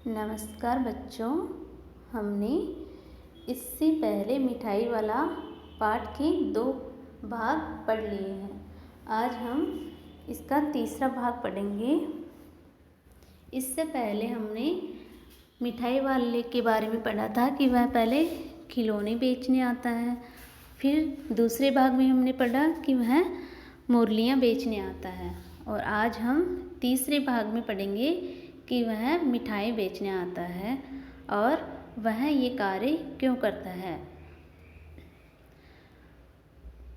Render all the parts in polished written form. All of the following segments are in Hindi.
नमस्कार बच्चों, हमने इससे पहले मिठाई वाला पाठ के 2 भाग पढ़ लिए हैं। आज हम इसका तीसरा भाग पढ़ेंगे। इससे पहले हमने मिठाई वाले के बारे में पढ़ा था कि वह पहले खिलौने बेचने आता है। फिर दूसरे भाग में हमने पढ़ा कि वह मुरलियाँ बेचने आता है। और आज हम तीसरे भाग में पढ़ेंगे कि वह मिठाई बेचने आता है और वह ये कार्य क्यों करता है।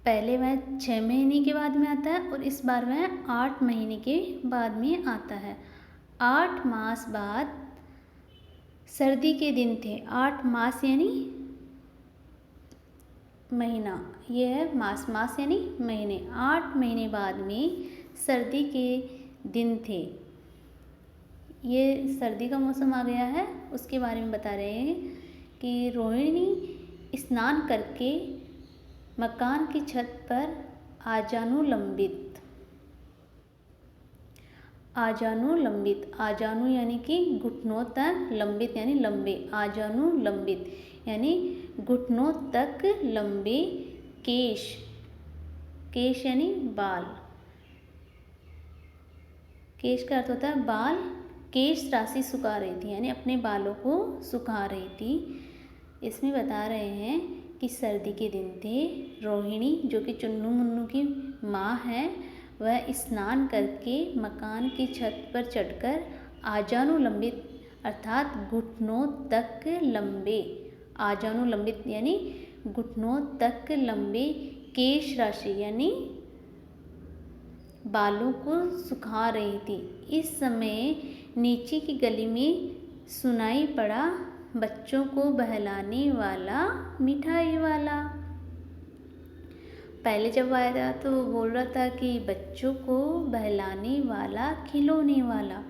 पहले वह 6 महीने के बाद में आता है और इस बार वह 8 महीने के बाद में आता है। 8 मास बाद सर्दी के दिन थे। 8 मास यानी महीना, यह है मास यानी महीने। 8 महीने बाद में सर्दी के दिन थे। ये सर्दी का मौसम आ गया है, उसके बारे में बता रहे हैं कि रोहिणी स्नान करके मकान की छत पर आजानु यानी कि घुटनों तक, लंबित यानी लंबे, आजानु लंबित यानी घुटनों तक लंबे केश यानी बाल। केश का अर्थ होता है बाल। केश राशि सुखा रही थी यानी अपने बालों को सुखा रही थी। इसमें बता रहे हैं कि सर्दी के दिन थे। रोहिणी जो कि चुन्नू मुन्नू की माँ है, वह स्नान करके मकान की छत पर चढ़कर आजानुलंबित अर्थात घुटनों तक लंबे, आजानुलंबित यानी घुटनों तक लंबे केश राशि यानी बालों को सुखा रही थी। इस समय नीचे की गली में सुनाई पड़ा बच्चों को बहलाने वाला मिठाई वाला। पहले जब आया था तो वो बोल रहा था कि बच्चों को बहलाने वाला, खिलौने वाला।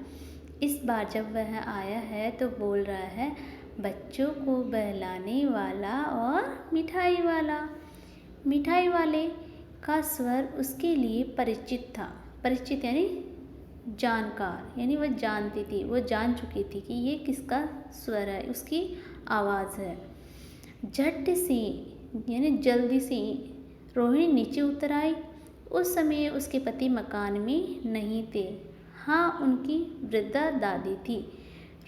इस बार जब वह आया है तो बोल रहा है बच्चों को बहलाने वाला और मिठाई वाला। मिठाई वाले का स्वर उसके लिए परिचित था। परिचित यानी जानकार, यानी वह जानती थी, वह जान चुकी थी कि ये किसका स्वर है, उसकी आवाज़ है। झट से यानी जल्दी से रोहिणी नीचे उतर आई। उस समय उसके पति मकान में नहीं थे। हाँ, उनकी वृद्धा दादी थी।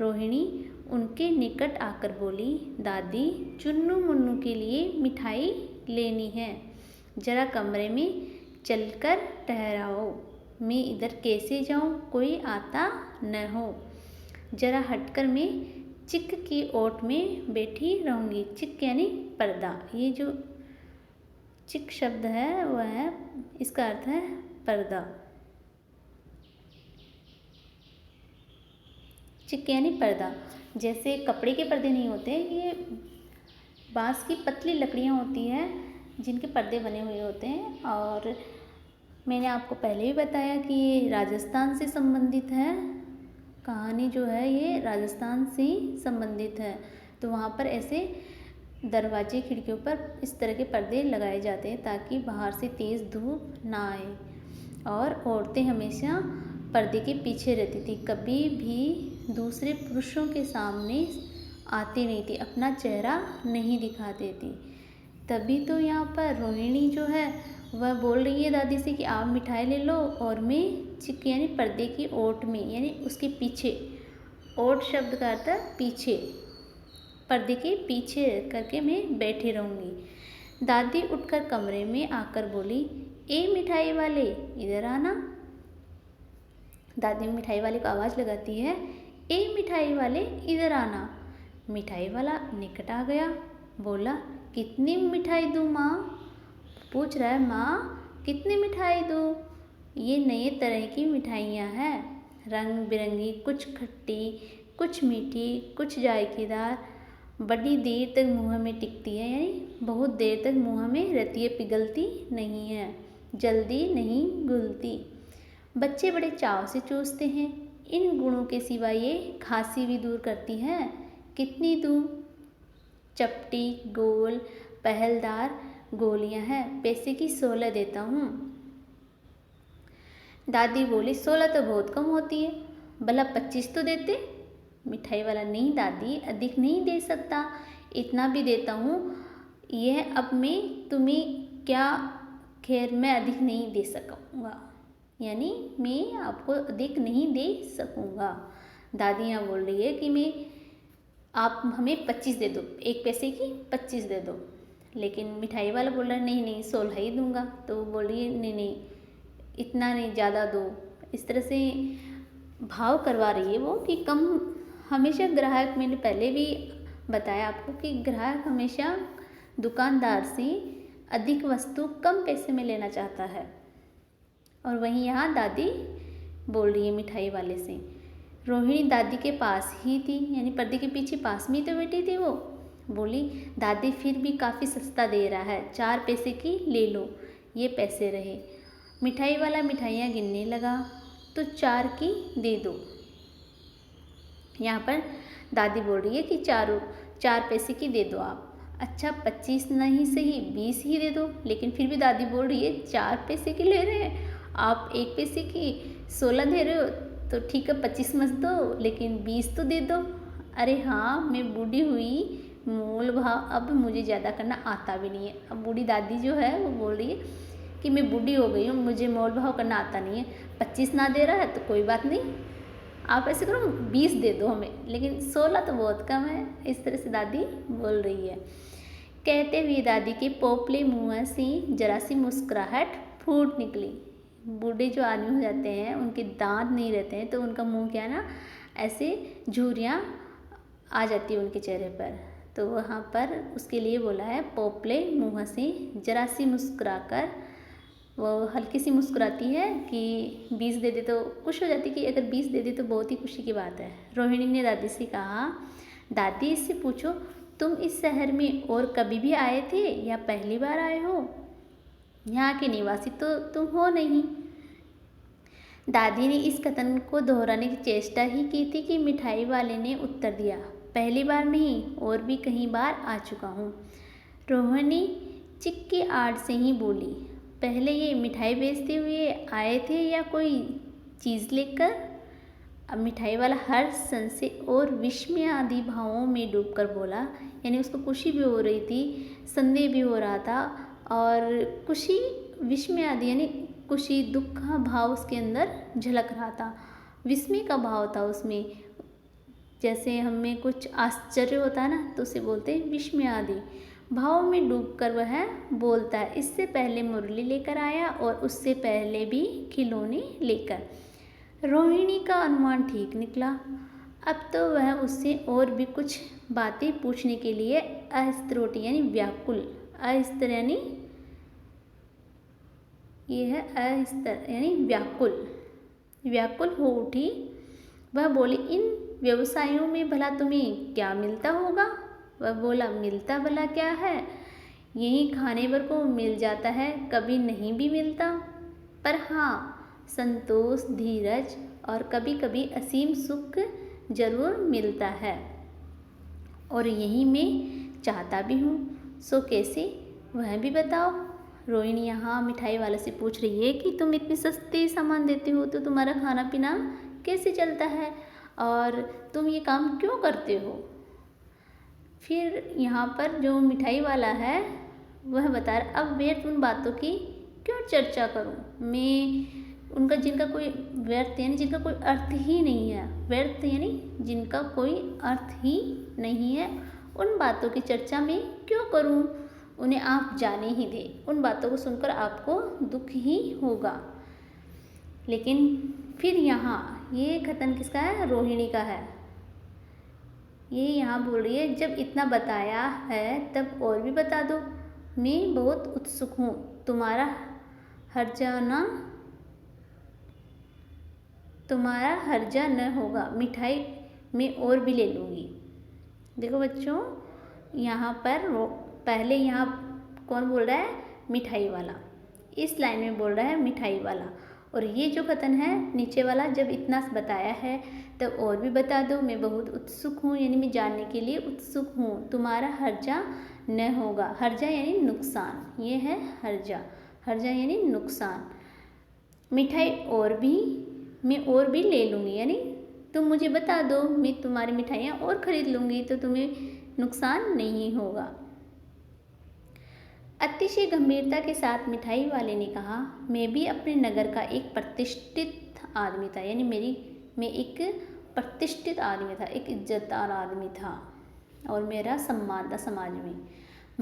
रोहिणी उनके निकट आकर बोली, दादी, चुन्नू मुन्नू के लिए मिठाई लेनी है। जरा कमरे में चलकर ठहराओ, मैं इधर कैसे जाऊं, कोई आता न हो। जरा हटकर मैं चिक की ओट में बैठी रहूँगी। चिक यानी पर्दा। ये जो चिक शब्द है वह है, इसका अर्थ है पर्दा। चिक यानी पर्दा। जैसे कपड़े के पर्दे नहीं होते, ये बांस की पतली लकड़ियाँ होती हैं जिनके पर्दे बने हुए होते हैं। और मैंने आपको पहले भी बताया कि ये राजस्थान से संबंधित है। कहानी जो है ये राजस्थान से संबंधित है। तो वहाँ पर ऐसे दरवाजे खिड़कियों पर इस तरह के पर्दे लगाए जाते हैं ताकि बाहर से तेज़ धूप ना आए। और औरतें हमेशा पर्दे के पीछे रहती थी, कभी भी दूसरे पुरुषों के सामने आती नहीं थी, अपना चेहरा नहीं दिखाती थी। तभी तो यहाँ पर रोहिणी जो है वह बोल रही है दादी से कि आप मिठाई ले लो और मैं चिक यानी पर्दे की ओट में यानी उसके पीछे, ओट शब्द का अर्थ है पीछे, पर्दे के पीछे करके मैं बैठी रहूँगी। दादी उठकर कमरे में आकर बोली, ए मिठाई वाले, इधर आना। दादी मिठाई वाले को आवाज़ लगाती है, ए मिठाई वाले, इधर आना। मिठाई वाला निकट आ गया। बोला, कितनी मिठाई दूँ माँ? पूछ रहा है, माँ कितनी मिठाई दूँ? ये नए तरह की मिठाइयाँ हैं, रंग बिरंगी, कुछ खट्टी, कुछ मीठी, कुछ जायकेदार, बड़ी देर तक मुँह में टिकती है, यानी बहुत देर तक मुँह में रहती है, पिघलती नहीं है, जल्दी नहीं घुलती। बच्चे बड़े चाव से चूसते हैं। इन गुणों के सिवा ये खांसी भी दूर करती है। कितनी दूँ? चपटी, गोल, पहलदार गोलियां हैं, पैसे की 16 देता हूँ। दादी बोली, 16 तो बहुत कम होती है, भला 25 तो देते। मिठाई वाला, नहीं दादी अधिक नहीं दे सकता, इतना भी देता हूँ, यह अब मैं तुम्हें क्या खैर मैं अधिक नहीं दे सकूँगा, यानी मैं आपको अधिक नहीं दे सकूँगा। दादी यहाँ बोल रही है कि आप हमें 25 दे दो, 1 पैसे की 25 दे दो। लेकिन मिठाई वाला बोल रहा है नहीं नहीं 16 ही दूंगा। तो वो बोल रही है नहीं नहीं इतना नहीं, ज़्यादा दो। इस तरह से भाव करवा रही है वो कि कम। हमेशा ग्राहक, मैंने पहले भी बताया आपको कि ग्राहक हमेशा दुकानदार से अधिक वस्तु कम पैसे में लेना चाहता है। और वहीं यहाँ दादी बोल रही है मिठाई वाले से। रोहिणी दादी के पास ही थी, यानी पर्दे के पीछे पास में ही तो बैठी थी। वो बोली दादी फिर भी काफ़ी सस्ता दे रहा है, 4 पैसे की ले लो, ये पैसे रहे। मिठाई वाला मिठाइयाँ गिनने लगा, तो 4 की दे दो। यहाँ पर दादी बोल रही है कि 4 पैसे की दे दो आप। अच्छा 25 नहीं सही 20 ही दे दो। लेकिन फिर भी दादी बोल रही है 4 पैसे की ले रहे हैं आप, 1 पैसे की 16 दे रहे हो, तो ठीक है 25 मत दो, लेकिन 20 तो दे दो। अरे हाँ मैं बूढ़ी हुई, मोल भाव अब मुझे ज़्यादा करना आता भी नहीं है। अब बूढ़ी दादी जो है वो बोल रही है कि मैं बूढ़ी हो गई हूँ, मुझे मोल भाव करना आता नहीं है। 25 ना दे रहा है तो कोई बात नहीं, आप ऐसे करो 20 दे दो हमें, लेकिन 16 तो बहुत कम है। इस तरह से दादी बोल रही है। कहते हुए दादी के पोपले मुँह से जरा सी मुस्कुराहट फूट निकली। बूढ़े जो आदमी हो जाते हैं उनके दांत नहीं रहते हैं, तो उनका मुंह क्या है ना, ऐसे झुर्रियाँ आ जाती है उनके चेहरे पर। तो वहाँ पर उसके लिए बोला है पोपले मुँह से जरा सी मुस्कुराकर। वो हल्की सी मुस्कुराती है कि 20 दे दे, तो खुश हो जाती कि अगर 20 दे दे तो बहुत ही खुशी की बात है। रोहिणी ने दादी से कहा, दादी इससे पूछो तुम इस शहर में और कभी भी आए थे या पहली बार आए हो? यहाँ के निवासी तो तुम हो नहीं। दादी ने इस कथन को दोहराने की चेष्टा ही की थी कि मिठाई वाले ने उत्तर दिया, पहली बार नहीं और भी कई बार आ चुका हूँ। रोहिणी चिक की आड़ से ही बोली, पहले ये मिठाई बेचते हुए आए थे या कोई चीज़ लेकर? अब मिठाई वाला हर्ष, संशय और विस्मय आदि भावों में डूबकर बोला, यानी उसको खुशी भी हो रही थी, संदेह भी हो रहा था, और खुशी विस्मय आदि यानी खुशी दुख का भाव उसके अंदर झलक रहा था, विस्मय का भाव था उसमें। जैसे हमें कुछ आश्चर्य होता है ना, तो उसे बोलते हैं विस्मय आदि भाव में डूबकर वह बोलता है। इससे पहले मुरली लेकर आया और उससे पहले भी खिलौने लेकर। रोहिणी का अनुमान ठीक निकला। अब तो वह उससे और भी कुछ बातें पूछने के लिए अस्थिर होती, यानी व्याकुल। अस्थिर यानी ये है अस्थिर यानी व्याकुल, व्याकुल हो उठी। वह बोली, इन व्यवसायों में भला तुम्हें क्या मिलता होगा? वह बोला, मिलता भला क्या है, यही खाने भर को मिल जाता है, कभी नहीं भी मिलता, पर हाँ संतोष, धीरज और कभी कभी असीम सुख जरूर मिलता है, और यही मैं चाहता भी हूँ। सो कैसे, वह भी बताओ। रोहिणी यहाँ मिठाई वाले से पूछ रही है कि तुम इतने सस्ते सामान देते हो तो तुम्हारा खाना पीना कैसे चलता है, और तुम ये काम क्यों करते हो? फिर यहाँ पर जो मिठाई वाला है वह बता रहा, अब व्यर्थ उन बातों की क्यों चर्चा करूँ मैं, उनका जिनका कोई व्यर्थ यानी जिनका कोई अर्थ ही नहीं है, व्यर्थ यानी जिनका कोई अर्थ ही नहीं है, उन बातों की चर्चा में क्यों करूं? उन्हें आप जाने ही दें, उन बातों को सुनकर आपको दुख ही होगा। लेकिन फिर यहाँ ये कथन किसका है? रोहिणी का है। ये यहाँ बोल रही है, जब इतना बताया है तब और भी बता दो, मैं बहुत उत्सुक हूँ, तुम्हारा हर्जा न होगा, मिठाई मैं और भी ले लूँगी। देखो बच्चों, यहाँ पर पहले यहाँ कौन बोल रहा है? मिठाई वाला। इस लाइन में बोल रहा है मिठाई वाला, और ये जो कथन है नीचे वाला, जब इतना बताया है तब और भी बता दो, मैं बहुत उत्सुक हूँ, यानी मैं जानने के लिए उत्सुक हूँ, तुम्हारा हर्जा न होगा। हर्जा यानी नुकसान, ये है हर्जा, हर्जा यानी नुकसान। मिठाई और भी मैं और भी ले लूँगी, यानी तुम मुझे बता दो, मैं तुम्हारी मिठाइयाँ और ख़रीद लूँगी तो तुम्हें नुकसान नहीं होगा। अतिशय गंभीरता के साथ मिठाई वाले ने कहा, मैं भी अपने नगर का एक प्रतिष्ठित आदमी था, यानी मैं एक प्रतिष्ठित आदमी था, एक इज्जतदार आदमी था और मेरा सम्मान था समाज में।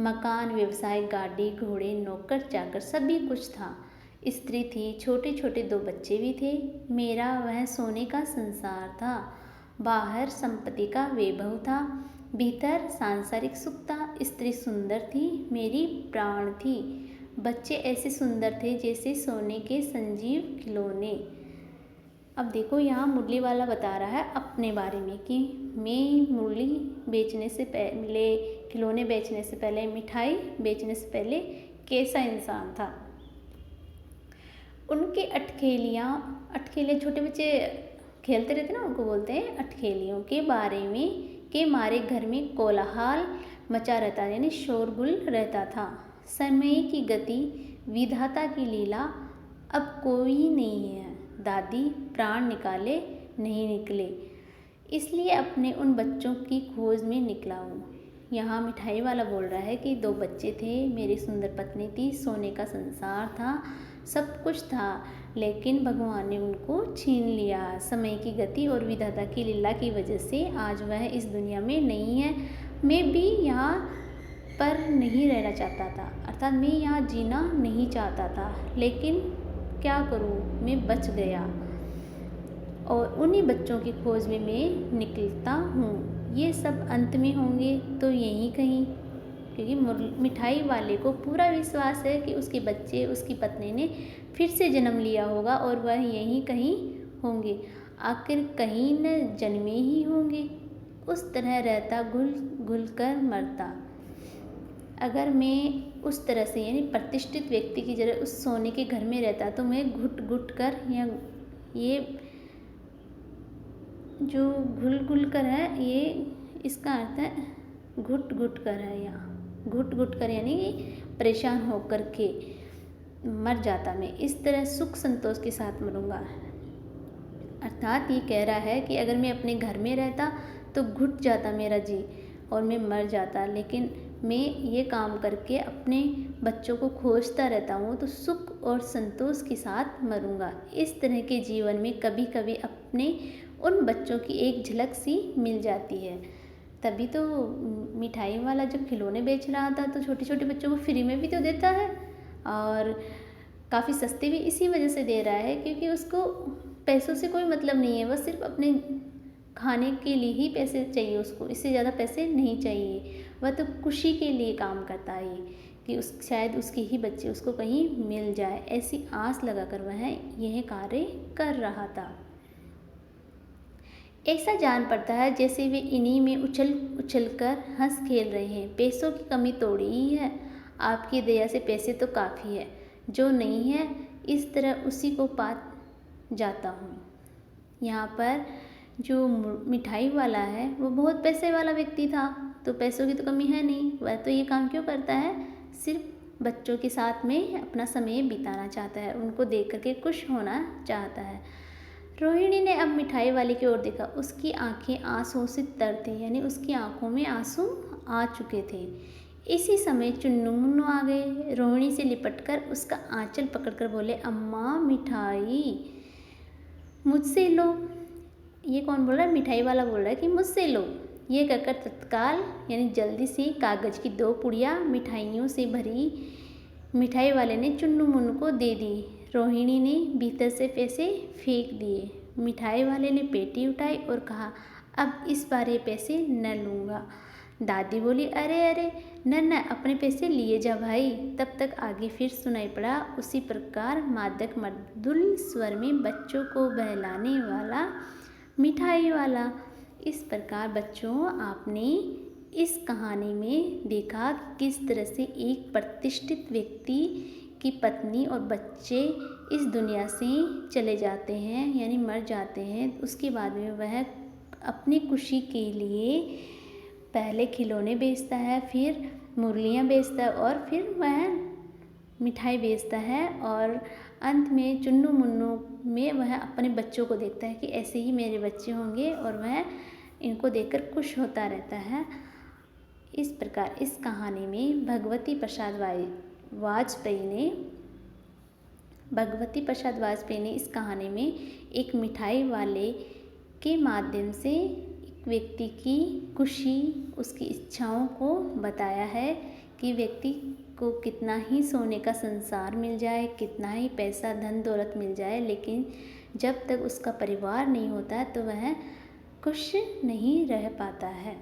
मकान, व्यवसाय, गाड़ी, घोड़े, नौकर चाकर सभी कुछ था। स्त्री थी, छोटे छोटे 2 बच्चे भी थे। मेरा वह सोने का संसार था। बाहर संपत्ति का वैभव था, भीतर सांसारिक सुख था। स्त्री सुंदर थी, मेरी प्राण थी। बच्चे ऐसे सुंदर थे जैसे सोने के संजीव खिलौने। अब देखो, यहाँ मुरली वाला बता रहा है अपने बारे में कि मैं मुरली बेचने से पहले, खिलौने बेचने से पहले, मिठाई बेचने से पहले कैसा इंसान था। उनके अटखेलियाँ छोटे बच्चे खेलते रहते ना, उनको बोलते हैं अटखेलियों के बारे में के मारे घर में कोलाहल मचा रहता, यानी शोरगुल रहता था। समय की गति, विधाता की लीला, अब कोई नहीं है। दादी प्राण निकाले नहीं निकले, इसलिए अपने उन बच्चों की खोज में निकला हूँ। यहाँ मिठाई वाला बोल रहा है कि 2 बच्चे थे, मेरी सुंदर पत्नी थी, सोने का संसार था, सब कुछ था, लेकिन भगवान ने उनको छीन लिया। समय की गति और विधाता की लीला की वजह से आज वह इस दुनिया में नहीं है। मैं भी यहाँ पर नहीं रहना चाहता था, अर्थात मैं यहाँ जीना नहीं चाहता था, लेकिन क्या करूँ, मैं बच गया और उन्हीं बच्चों की खोज में मैं निकलता हूँ। ये सब अंत में होंगे तो यहीं कहीं, क्योंकि मिठाई वाले को पूरा विश्वास है कि उसके बच्चे, उसकी पत्नी ने फिर से जन्म लिया होगा और वह यहीं कहीं होंगे। आखिर कहीं न जन्मे ही होंगे। उस तरह रहता, घुल घुल कर मरता। अगर मैं उस तरह से, यानी प्रतिष्ठित व्यक्ति की जगह उस सोने के घर में रहता तो मैं घुट घुट कर, या ये जो घुल घुल कर है, ये इसका अर्थ है घुट घुट कर है। यहाँ घुट घुट कर यानी परेशान होकर के मर जाता मैं। इस तरह सुख संतोष के साथ मरूंगा। अर्थात ये कह रहा है कि अगर मैं अपने घर में रहता तो घुट जाता मेरा जी और मैं मर जाता, लेकिन मैं ये काम करके अपने बच्चों को खोजता रहता हूँ तो सुख और संतोष के साथ मरूंगा। इस तरह के जीवन में कभी कभी अपने उन बच्चों की एक झलक सी मिल जाती है। तभी तो मिठाई वाला जब खिलौने बेच रहा था तो छोटे छोटे बच्चों को फ्री में भी तो देता है, और काफ़ी सस्ते भी इसी वजह से दे रहा है क्योंकि उसको पैसों से कोई मतलब नहीं है। वह सिर्फ अपने खाने के लिए ही पैसे चाहिए, उसको इससे ज़्यादा पैसे नहीं चाहिए। वह तो खुशी के लिए काम करता है कि शायद उसके ही बच्चे उसको कहीं मिल जाए, ऐसी आस लगाकर वह यह कार्य कर रहा था। ऐसा जान पड़ता है जैसे वे इन्हीं में उछल उछल कर हंस खेल रहे हैं। पैसों की कमी थोड़ी ही है, आपकी दया से पैसे तो काफ़ी है, जो नहीं है इस तरह उसी को पा जाता हूँ। यहाँ पर जो मिठाई वाला है वो बहुत पैसे वाला व्यक्ति था, तो पैसों की तो कमी है नहीं। वह तो ये काम क्यों करता है, सिर्फ बच्चों के साथ में अपना समय बिताना चाहता है, उनको देख करके खुश होना चाहता है। रोहिणी ने अब मिठाई वाले की ओर देखा। उसकी आंखें आंसुओं से तर थी, यानी उसकी आंखों में आंसू आ चुके थे। इसी समय चुन्नू मुन्नू आ गए। रोहिणी से लिपटकर उसका आंचल पकड़कर बोले, अम्मा मिठाई मुझसे लो। ये कौन बोल रहा है, मिठाई वाला बोल रहा है कि मुझसे लो। ये कहकर तत्काल यानी जल्दी से कागज़ की 2 पुड़ियाँ मिठाइयों से भरी मिठाई वाले ने चुन्नू मुन्नू को दे दी। रोहिणी ने भीतर से पैसे फेंक दिए। मिठाई वाले ने पेटी उठाई और कहा, अब इस बार ये पैसे न लूँगा। दादी बोली, अरे अरे न अपने पैसे लिए जा भाई। तब तक आगे फिर सुनाई पड़ा उसी प्रकार मादक मधुर स्वर में बच्चों को बहलाने वाला मिठाई वाला। इस प्रकार बच्चों, आपने इस कहानी में देखा किस तरह से एक प्रतिष्ठित व्यक्ति की पत्नी और बच्चे इस दुनिया से चले जाते हैं, यानी मर जाते हैं। उसके बाद में वह अपनी खुशी के लिए पहले खिलौने बेचता है, फिर मुरलियाँ बेचता है और फिर वह मिठाई बेचता है और अंत में चुन्नू मुन्नू में वह अपने बच्चों को देखता है कि ऐसे ही मेरे बच्चे होंगे, और वह इनको देखकर खुश होता रहता है। इस प्रकार इस कहानी में भगवती प्रसाद वाजपेयी ने इस कहानी में एक मिठाई वाले के माध्यम से एक व्यक्ति की खुशी, उसकी इच्छाओं को बताया है कि व्यक्ति को कितना ही सोने का संसार मिल जाए, कितना ही पैसा धन दौलत मिल जाए, लेकिन जब तक उसका परिवार नहीं होता तो वह खुश नहीं रह पाता है।